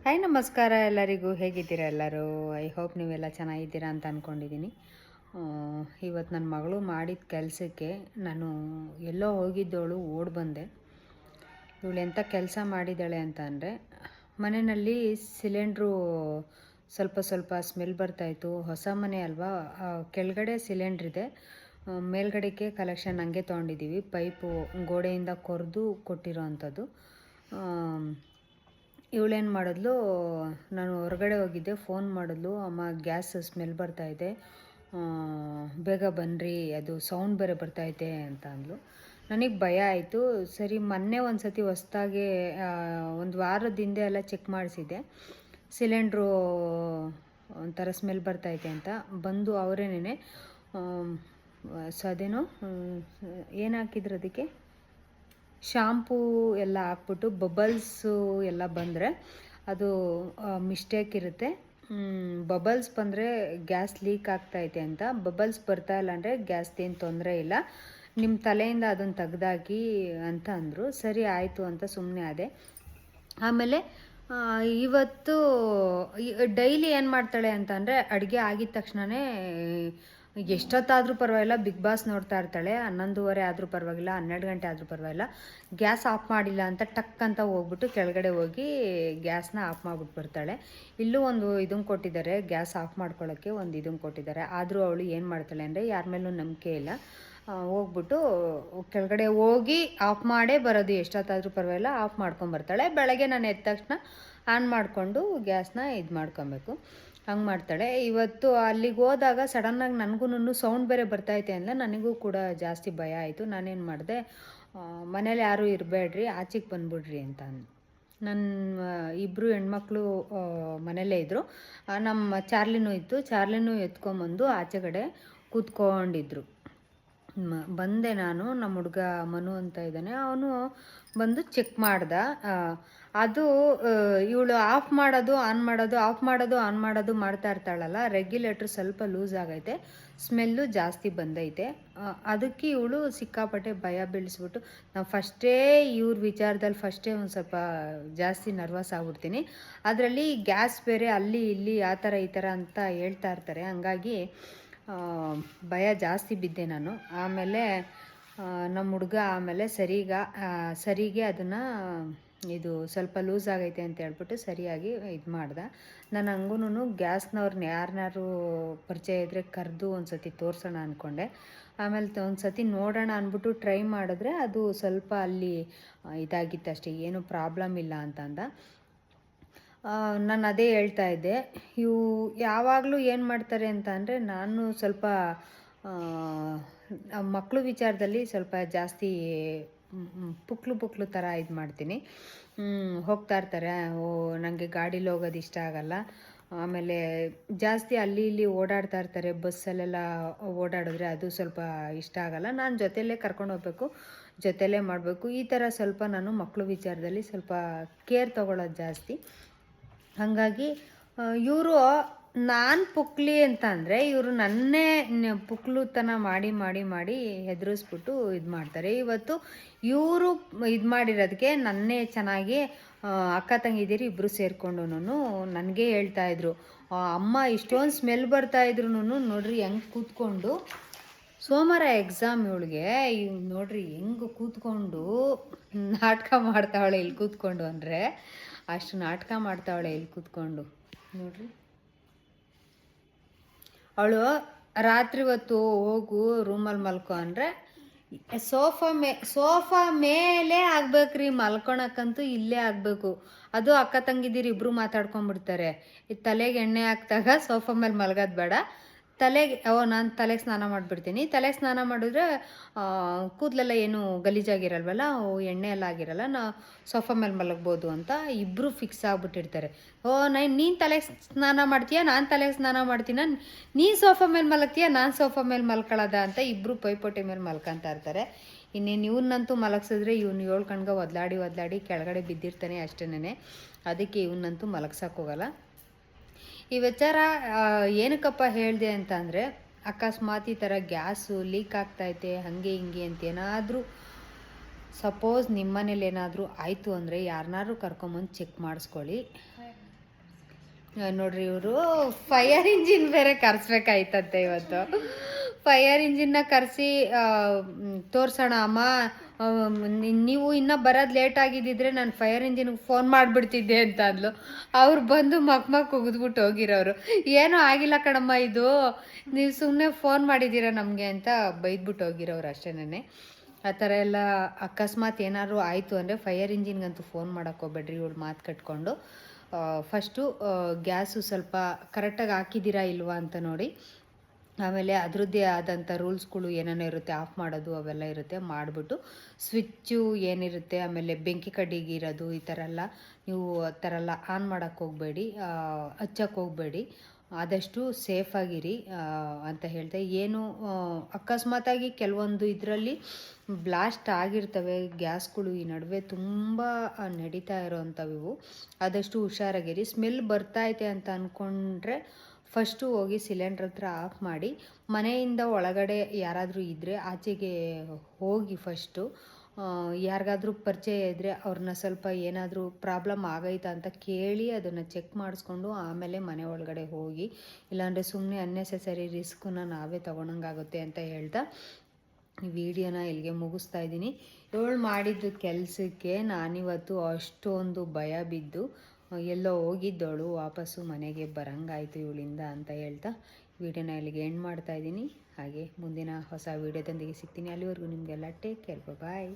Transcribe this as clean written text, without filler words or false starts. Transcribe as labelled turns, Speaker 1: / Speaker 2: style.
Speaker 1: Hi ನಮಸ್ಕಾರ ಎಲ್ಲರಿಗೂ. ಹೇಗಿದ್ದೀರಾ ಎಲ್ಲರೂ? ಐ ಹೋಪ್ ನೀವೆಲ್ಲ ಚೆನ್ನಾಗಿದ್ದೀರಾ ಅಂತ ಅಂದ್ಕೊಂಡಿದ್ದೀನಿ. ಇವತ್ತು ನನ್ನ ಮಗಳು ಮಾಡಿದ ಕೆಲಸಕ್ಕೆ ನಾನು ಎಲ್ಲೋ ಹೋಗಿದ್ದವಳು ಓಡಿ ಬಂದೆ. ಇವಳು ಎಂಥ ಕೆಲಸ ಮಾಡಿದ್ದಾಳೆ ಅಂತ ಅಂದರೆ, ಮನೆಯಲ್ಲಿ ಸಿಲಿಂಡ್ರು ಸ್ವಲ್ಪ ಸ್ವಲ್ಪ ಸ್ಮೆಲ್ ಬರ್ತಾಯಿತ್ತು. ಹೊಸ ಮನೆ ಅಲ್ವಾ, ಕೆಳಗಡೆ ಸಿಲಿಂಡ್ರಿದೆ, ಮೇಲ್ಗಡೆಗೆ ಕಲೆಕ್ಷನ್ ಹಂಗೆ ತೊಗೊಂಡಿದ್ದೀವಿ. ಪೈಪು ಗೋಡೆಯಿಂದ ಕೊರೆದು ಕೊಟ್ಟಿರೋ ಅಂಥದ್ದು. ಇವಳೇನು ಮಾಡಿದ್ಲು, ನಾನು ಹೊರಗಡೆ ಹೋಗಿದ್ದೆ, ಫೋನ್ ಮಾಡಿದ್ಲು, ಅಮ್ಮ ಗ್ಯಾಸ್ ಸ್ಮೆಲ್ ಬರ್ತಾಯಿದೆ, ಬೇಗ ಬನ್ನಿರಿ, ಅದು ಸೌಂಡ್ ಬೇರೆ ಬರ್ತಾಯಿದೆ ಅಂತ ಅಂದ್ಲು. ನನಗೆ ಭಯ ಆಯಿತು. ಸರಿ, ಮೊನ್ನೆ ಒಂದು ಸತಿ ಹೊಸ್ದಾಗಿ ಒಂದು ವಾರದ ಹಿಂದೆ ಎಲ್ಲ ಚೆಕ್ ಮಾಡಿಸಿದ್ದೆ, ಸಿಲಿಂಡ್ರು ಒಂಥರ ಸ್ಮೆಲ್ ಬರ್ತೈತೆ ಅಂತ. ಬಂದು ಅವರೇನೇ ಸೊ ಅದೇನೋ ಏನು ಹಾಕಿದ್ರು ಅದಕ್ಕೆ, ಶಾಂಪೂ ಎಲ್ಲ ಹಾಕ್ಬಿಟ್ಟು ಬಬಲ್ಸು ಎಲ್ಲ ಬಂದರೆ ಅದು ಮಿಸ್ಟೇಕ್ ಇರುತ್ತೆ. ಬಬಲ್ಸ್ ಬಂದರೆ ಗ್ಯಾಸ್ ಲೀಕ್ ಆಗ್ತೈತೆ ಅಂತ. ಬಬಲ್ಸ್ ಬರ್ತಾ ಇಲ್ಲ ಅಂದರೆ ಗ್ಯಾಸ್ದೇನು ತೊಂದರೆ ಇಲ್ಲ, ನಿಮ್ಮ ತಲೆಯಿಂದ ಅದನ್ನು ತೆಗ್ದಾಕಿ ಅಂತ ಅಂದರು. ಸರಿ ಆಯಿತು ಅಂತ ಸುಮ್ಮನೆ ಆದೆ. ಆಮೇಲೆ ಇವತ್ತು ಡೈಲಿ ಏನು ಮಾಡ್ತಾಳೆ ಅಂತ ಅಂದರೆ, ಅಡುಗೆ ಆಗಿದ ತಕ್ಷಣವೇ ಎಷ್ಟೊತ್ತಾದರೂ ಪರವಾಗಿಲ್ಲ, ಬಿಗ್ ಬಾಸ್ ನೋಡ್ತಾ ಇರ್ತಾಳೆ. 11:30 ಆದರೂ ಪರವಾಗಿಲ್ಲ, 12 ಗಂಟೆ ಆದರೂ ಪರವಾಗಿಲ್ಲ, ಗ್ಯಾಸ್ ಆಫ್ ಮಾಡಿಲ್ಲ ಅಂತ ಟಕ್ ಅಂತ ಹೋಗ್ಬಿಟ್ಟು ಕೆಳಗಡೆ ಹೋಗಿ ಗ್ಯಾಸ್ನ ಆಫ್ ಮಾಡಿಬಿಟ್ಟು ಬರ್ತಾಳೆ. ಇಲ್ಲೂ ಒಂದು ಇದನ್ನು ಕೊಟ್ಟಿದ್ದಾರೆ, ಗ್ಯಾಸ್ ಆಫ್ ಮಾಡ್ಕೊಳ್ಳೋಕ್ಕೆ ಒಂದು ಇದನ್ನು ಕೊಟ್ಟಿದ್ದಾರೆ. ಆದರೂ ಅವಳು ಏನು ಮಾಡ್ತಾಳೆ ಅಂದರೆ, ಯಾರ ಮೇಲೂ ನಂಬಿಕೆ ಇಲ್ಲ, ಹೋಗ್ಬಿಟ್ಟು ಕೆಳಗಡೆ ಹೋಗಿ ಆಫ್ ಮಾಡೇ ಬರೋದು. ಎಷ್ಟೊತ್ತಾದರೂ ಪರವಾಗಿಲ್ಲ ಆಫ್ ಮಾಡ್ಕೊಂಬರ್ತಾಳೆ. ಬೆಳಗ್ಗೆ ನಾನು ಎದ್ದ ತಕ್ಷಣ ಆನ್ ಮಾಡಿಕೊಂಡು ಗ್ಯಾಸ್ನ ಇದು ಮಾಡ್ಕೊಬೇಕು, ಹಂಗೆ ಮಾಡ್ತಾಳೆ. ಇವತ್ತು ಅಲ್ಲಿಗೆ ಹೋದಾಗ ಸಡನ್ನಾಗಿ ನನಗೂ ಸೌಂಡ್ ಬೇರೆ ಬರ್ತೈತೆ ಅಂದರೆ ನನಗೂ ಕೂಡ ಜಾಸ್ತಿ ಭಯ ಆಯಿತು. ನಾನೇನು ಮಾಡಿದೆ, ಮನೇಲಿ ಯಾರೂ ಇರಬೇಡ್ರಿ, ಆಚೆಗೆ ಬಂದುಬಿಡ್ರಿ ಅಂತ ಅಂದು. ನನ್ನ ಇಬ್ಬರು ಹೆಣ್ಮಕ್ಳು ಮನೆಯಲ್ಲೇ ಇದ್ದರು. ನಮ್ಮ ಚಾರ್ಲಿನೂ ಇತ್ತು, ಚಾರ್ಲಿನೂ ಎತ್ಕೊಂಬಂದು ಆಚೆಗಡೆ ಕೂತ್ಕೊಂಡಿದ್ರು. ಬಂದೆ ನಾನು, ನಮ್ಮ ಹುಡುಗ ಮನು ಅಂತ ಇದ್ದಾನೆ, ಅವನು ಬಂದು ಚೆಕ್ ಮಾಡ್ದ. ಅದು ಇವಳು ಆಫ್ ಮಾಡೋದು ಆನ್ ಮಾಡೋದು, ಆಫ್ ಮಾಡೋದು ಆನ್ ಮಾಡೋದು ಮಾಡ್ತಾ ಇರ್ತಾಳಲ್ಲ, ರೆಗ್ಯುಲೇಟ್ರ್ ಸ್ವಲ್ಪ ಲೂಸ್ ಆಗೈತೆ, ಸ್ಮೆಲ್ಲು ಜಾಸ್ತಿ ಬಂದೈತೆ. ಅದಕ್ಕೆ ಇವಳು ಸಿಕ್ಕಾಪಟ್ಟೆ ಭಯ ಬೀಳಿಸ್ಬಿಟ್ಟು, ನಾವು ಫಸ್ಟೇ ಇವ್ರ ವಿಚಾರದಲ್ಲಿ ಫಸ್ಟೇ ಒಂದು ಸ್ವಲ್ಪ ಜಾಸ್ತಿ ನರ್ವಸ್ ಆಗ್ಬಿಡ್ತೀನಿ. ಅದರಲ್ಲಿ ಗ್ಯಾಸ್ ಬೇರೆ ಅಲ್ಲಿ ಇಲ್ಲಿ ಆ ಥರ ಈ ಥರ ಅಂತ ಹೇಳ್ತಾ ಇರ್ತಾರೆ, ಹಂಗಾಗಿ ಭಯ ಜಾಸ್ತಿ ಬಿದ್ದೆ ನಾನು. ಆಮೇಲೆ ನಮ್ಮ ಹುಡುಗ ಆಮೇಲೆ ಸರಿಗೆ ಅದನ್ನು ಇದು ಸ್ವಲ್ಪ ಲೂಸ್ ಆಗೈತೆ ಅಂತ ಹೇಳ್ಬಿಟ್ಟು ಸರಿಯಾಗಿ ಇದು ಮಾಡ್ದೆ. ನಾನು ಹಂಗೂ ಗ್ಯಾಸ್ನವ್ರನ್ನ ಯಾರನ್ನಾರು ಪರಿಚಯ ಇದ್ದರೆ ಕರೆದು ಒಂದು ಸತಿ ತೋರಿಸೋಣ ಅಂದ್ಕೊಂಡೆ. ಆಮೇಲೆ ಒಂದು ಸತಿ ನೋಡೋಣ ಅಂದ್ಬಿಟ್ಟು ಟ್ರೈ ಮಾಡಿದ್ರೆ ಅದು ಸ್ವಲ್ಪ ಅಲ್ಲಿ ಇದಾಗಿತ್ತು ಅಷ್ಟೇ, ಏನೂ ಪ್ರಾಬ್ಲಮ್ ಇಲ್ಲ ಅಂತಂದ. ನಾನು ಅದೇ ಹೇಳ್ತಾ ಇದ್ದೆ, ಇವು ಯಾವಾಗಲೂ ಏನು ಮಾಡ್ತಾರೆ ಅಂತ ಅಂದರೆ, ನಾನು ಸ್ವಲ್ಪ ಮಕ್ಕಳು ವಿಚಾರದಲ್ಲಿ ಸ್ವಲ್ಪ ಜಾಸ್ತಿ ಪುಕ್ಲು ಥರ ಇದು ಮಾಡ್ತೀನಿ. ಹೋಗ್ತಾ ಇರ್ತಾರೆ, ನನಗೆ ಗಾಡೀಲಿ ಹೋಗೋದು ಇಷ್ಟ ಆಗಲ್ಲ. ಆಮೇಲೆ ಜಾಸ್ತಿ ಅಲ್ಲಿ ಇಲ್ಲಿ ಓಡಾಡ್ತಾ ಇರ್ತಾರೆ, ಬಸ್ಸಲ್ಲೆಲ್ಲ ಓಡಾಡಿದ್ರೆ ಅದು ಸ್ವಲ್ಪ ಇಷ್ಟ ಆಗಲ್ಲ. ನಾನು ಜೊತೆಯಲ್ಲೇ ಕರ್ಕೊಂಡು ಹೋಗ್ಬೇಕು, ಜೊತೆಯಲ್ಲೇ ಮಾಡಬೇಕು. ಈ ಥರ ಸ್ವಲ್ಪ ನಾನು ಮಕ್ಕಳು ವಿಚಾರದಲ್ಲಿ ಸ್ವಲ್ಪ ಕೇರ್ ತೊಗೊಳ್ಳೋದು ಜಾಸ್ತಿ. ಹಾಗಾಗಿ ಇವರು ನಾನು ಪುಕ್ಲಿ ಅಂತ ಅಂದರೆ, ಇವರು ನನ್ನೇ ಪುಕ್ಲುತನ ಮಾಡಿ ಮಾಡಿ ಮಾಡಿ ಹೆದರಿಸ್ಬಿಟ್ಟು ಇದು ಮಾಡ್ತಾರೆ. ಇವತ್ತು ಇವರು ಇದು ಮಾಡಿರೋದಕ್ಕೆ ನನ್ನೇ ಚೆನ್ನಾಗಿ ಅಕ್ಕ ತಂಗಿದ್ದೀರಿ ಇಬ್ಬರು ಸೇರಿಕೊಂಡು ನನಗೆ ಹೇಳ್ತಾಯಿದ್ರು, ಅಮ್ಮ ಇಷ್ಟೊಂದು ಸ್ಮೆಲ್ ಬರ್ತಾಯಿದ್ರು ನೋಡ್ರಿ ಹೆಂಗೆ ಕೂತ್ಕೊಂಡು, ಸೋಮವಾರ ಎಕ್ಸಾಮ್ ಇವಳಿಗೆ, ನೋಡ್ರಿ ಹೆಂಗೆ ಕೂತ್ಕೊಂಡು ನಾಟಕ ಮಾಡ್ತಾವಳೆ ಇಲ್ಲಿ ಕೂತ್ಕೊಂಡು ಅಂದರೆ, ಅಷ್ಟು ನಾಟಕ ಮಾಡ್ತಾವಳೆ ಇಲ್ಲಿ ಕೂತ್ಕೊಂಡು ನೋಡ್ರಿ. ಅವಳು ರಾತ್ರಿ ಹೊತ್ತು ಹೋಗು ರೂಮಲ್ಲಿ ಮಲ್ಕೊ ಅಂದರೆ, ಸೋಫಾ ಮೇಲೆ ಆಗ್ಬೇಕ್ರಿ, ಮಲ್ಕೊಳಕ್ಕಂತೂ ಇಲ್ಲೇ ಆಗಬೇಕು. ಅದು ಅಕ್ಕ ತಂಗಿದ್ದೀರಿ ಇಬ್ಬರು ಮಾತಾಡ್ಕೊಂಡ್ಬಿಡ್ತಾರೆ. ಈ ತಲೆಗೆ ಎಣ್ಣೆ ಹಾಕ್ದಾಗ ಸೋಫಾ ಮೇಲೆ ಮಲ್ಗೋದು ಬೇಡ, ತಲೆಗೆ ನಾನು ತಲೆಗೆ ಸ್ನಾನ ಮಾಡಿಬಿಡ್ತೀನಿ. ತಲೆಗೆ ಸ್ನಾನ ಮಾಡಿದ್ರೆ ಕೂದಲೆಲ್ಲ ಏನು ಗಲೀಜಾಗಿರಲ್ವಲ್ಲ, ಎಣ್ಣೆ ಎಲ್ಲ ಆಗಿರಲ್ಲ, ಸೋಫಾ ಮೇಲೆ ಮಲಗ್ಬೋದು ಅಂತ ಇಬ್ಬರು ಫಿಕ್ಸ್ ಆಗಿಬಿಟ್ಟಿರ್ತಾರೆ. ನೀನು ತಲೆಗೆ ಸ್ನಾನ ಮಾಡ್ತೀಯ, ನಾನು ತಲೆಗೆ ಸ್ನಾನ ಮಾಡ್ತೀನ, ನೀನು ಸೋಫಾ ಮೇಲೆ ಮಲಗ್ತೀಯ, ನಾನು ಸೋಫಾ ಮೇಲೆ ಮಲ್ಕೊಳ್ಳೋದ ಅಂತ ಇಬ್ಬರು ಪೈಪೋಟಿ ಮೇಲೆ ಮಲ್ಕೊತಾ ಇರ್ತಾರೆ. ಇನ್ನೇನು ಇವನ್ನಂತೂ ಮಲಗಿಸಿದ್ರೆ ಇವನು 7 ಕಣ್ಗೆ ಒದ್ಲಾಡಿ ಕೆಳಗಡೆ ಬಿದ್ದಿರ್ತಾನೆ ಅಷ್ಟೇನೆ. ಅದಕ್ಕೆ ಇವನ್ನಂತೂ ಮಲಗ್ಸೋಕ್ಕೋಗಲ್ಲ. ಈ ವಿಚಾರ ಏನಕ್ಕಪ್ಪ ಹೇಳಿದೆ ಅಂತ ಅಂದರೆ, ಅಕಸ್ಮಾತ್ ಈ ಥರ ಗ್ಯಾಸು ಲೀಕ್ ಆಗ್ತೈತೆ ಹಾಗೆ ಹಿಂಗೆ ಅಂತ ಏನಾದರೂ ಸಪೋಸ್ ನಿಮ್ಮ ಮನೇಲಿ ಏನಾದರೂ ಆಯಿತು ಅಂದರೆ ಯಾರನ್ನಾರು ಕರ್ಕೊಂಬಂದು ಚೆಕ್ ಮಾಡಿಸ್ಕೊಳ್ಳಿ. ನೋಡ್ರಿ ಇವರು ಫೈರ್ ಇಂಜಿನ್ ಬೇರೆ ಕರೆಸ್ಬೇಕಾಯ್ತಂತೆ ಇವತ್ತು. ಫೈರ್ ಇಂಜಿನ್ನ ಕರೆಸಿ ತೋರ್ಸೋಣ ಅಮ್ಮ, ನೀವು ಇನ್ನೂ ಬರೋದು ಲೇಟ್ ಆಗಿದ್ದಿದ್ರೆ ನಾನು ಫೈರ್ ಇಂಜಿನ್ಗೆ ಫೋನ್ ಮಾಡಿಬಿಡ್ತಿದ್ದೆ ಅಂತ ಅಂದ್ಲು. ಅವ್ರು ಬಂದು ಮಕ್ ಉಗಿದ್ಬಿಟ್ಟು ಹೋಗಿರೋರು. ಏನೂ ಆಗಿಲ್ಲ ಕಣಮ್ಮ, ಇದು ನೀವು ಸುಮ್ಮನೆ ಫೋನ್ ಮಾಡಿದ್ದೀರಾ ನಮಗೆ ಅಂತ ಬೈದ್ಬಿಟ್ಟು ಹೋಗಿರೋರು ಅಷ್ಟೇನೆ. ಆ ಥರ ಎಲ್ಲ ಅಕಸ್ಮಾತ್ ಏನಾದ್ರು ಆಯಿತು ಅಂದರೆ ಫೈರ್ ಇಂಜಿನ್ಗಂತೂ ಫೋನ್ ಮಾಡೋಕ್ಕೆ ಹೋಗ್ಬೇಡ್ರಿ ಇವಳು ಮಾತು ಕಟ್ಕೊಂಡು. ಫಸ್ಟು ಗ್ಯಾಸು ಸ್ವಲ್ಪ ಕರೆಕ್ಟಾಗಿ ಹಾಕಿದ್ದೀರಾ ಇಲ್ವಾ ಅಂತ ನೋಡಿ. ಆಮೇಲೆ ಅದರದ್ದೇ ಆದಂಥ ರೂಲ್ಸ್ಗಳು ಏನೇನೋ ಇರುತ್ತೆ, ಆಫ್ ಮಾಡೋದು ಅವೆಲ್ಲ ಇರುತ್ತೆ, ಮಾಡಿಬಿಟ್ಟು ಸ್ವಿಚ್ಚು ಏನಿರುತ್ತೆ, ಆಮೇಲೆ ಬೆಂಕಿ ಕಡ್ಡಿಗಿರೋದು ಈ ಥರ ಎಲ್ಲ ನೀವು ಆ ಥರ ಎಲ್ಲ ಆನ್ ಮಾಡೋಕ್ಕೆ ಹೋಗಬೇಡಿ, ಹಚ್ಚಕ್ಕೆ ಹೋಗಬೇಡಿ, ಆದಷ್ಟು ಸೇಫಾಗಿರಿ ಅಂತ ಹೇಳ್ದೆ. ಏನು ಅಕಸ್ಮಾತಾಗಿ ಕೆಲವೊಂದು ಇದರಲ್ಲಿ ಬ್ಲಾಸ್ಟ್ ಆಗಿರ್ತವೆ ಗ್ಯಾಸ್ಗಳು, ಈ ನಡುವೆ ತುಂಬ ನಡೀತಾ ಇರೋವಂಥವು ಇವು. ಆದಷ್ಟು ಹುಷಾರಾಗಿರಿ. ಸ್ಮೆಲ್ ಬರ್ತೈತೆ ಅಂತ ಅಂದ್ಕೊಂಡ್ರೆ ಫಸ್ಟು ಹೋಗಿ ಸಿಲಿಂಡ್ರ್ ಹತ್ರ ಆಫ್ ಮಾಡಿ, ಮನೆಯಿಂದ ಒಳಗಡೆ ಯಾರಾದರೂ ಇದ್ದರೆ ಆಚೆಗೆ ಹೋಗಿ ಫಸ್ಟು ಯಾರಿಗಾದ್ರೂ ಪರಿಚಯ ಇದ್ದರೆ ಅವ್ರನ್ನ ಸ್ವಲ್ಪ ಏನಾದರೂ ಪ್ರಾಬ್ಲಮ್ ಆಗೈತಾ ಅಂತ ಕೇಳಿ ಅದನ್ನು ಚೆಕ್ ಮಾಡಿಸ್ಕೊಂಡು ಆಮೇಲೆ ಮನೆ ಒಳಗಡೆ ಹೋಗಿ, ಇಲ್ಲಾಂದರೆ ಸುಮ್ಮನೆ ಅನ್ನೆಸೆಸರಿ ರಿಸ್ಕನ್ನ ನಾವೇ ತೊಗೊಳಂಗಾಗುತ್ತೆ ಅಂತ ಹೇಳ್ತಾ ಈ ವಿಡಿಯೋನ ಇಲ್ಲಿಗೆ ಮುಗಿಸ್ತಾ ಇದ್ದೀನಿ. ಇವಳು ಮಾಡಿದ್ದು ಕೆಲಸಕ್ಕೆ ನಾನಿವತ್ತು ಅಷ್ಟೊಂದು ಭಯ ಬಿದ್ದು ಎಲ್ಲೋ ಹೋಗಿದ್ದವಳು ವಾಪಸ್ಸು ಮನೆಗೆ ಬರಂಗಾಯಿತು ಇವಳಿಂದ ಅಂತ ಹೇಳ್ತಾ ವಿಡಿಯೋನ ಇಲ್ಲಿಗೆ ಎಂಡ್ ಮಾಡ್ತಾಯಿದ್ದೀನಿ. ಹಾಗೆ ಮುಂದಿನ ಹೊಸ ವಿಡಿಯೋದೊಂದಿಗೆ ಸಿಗ್ತೀನಿ. ಅಲ್ಲಿವರೆಗೂ ನಿಮಗೆಲ್ಲ ಟೇಕ್ ಕೇರ್, ಬಾಯ್.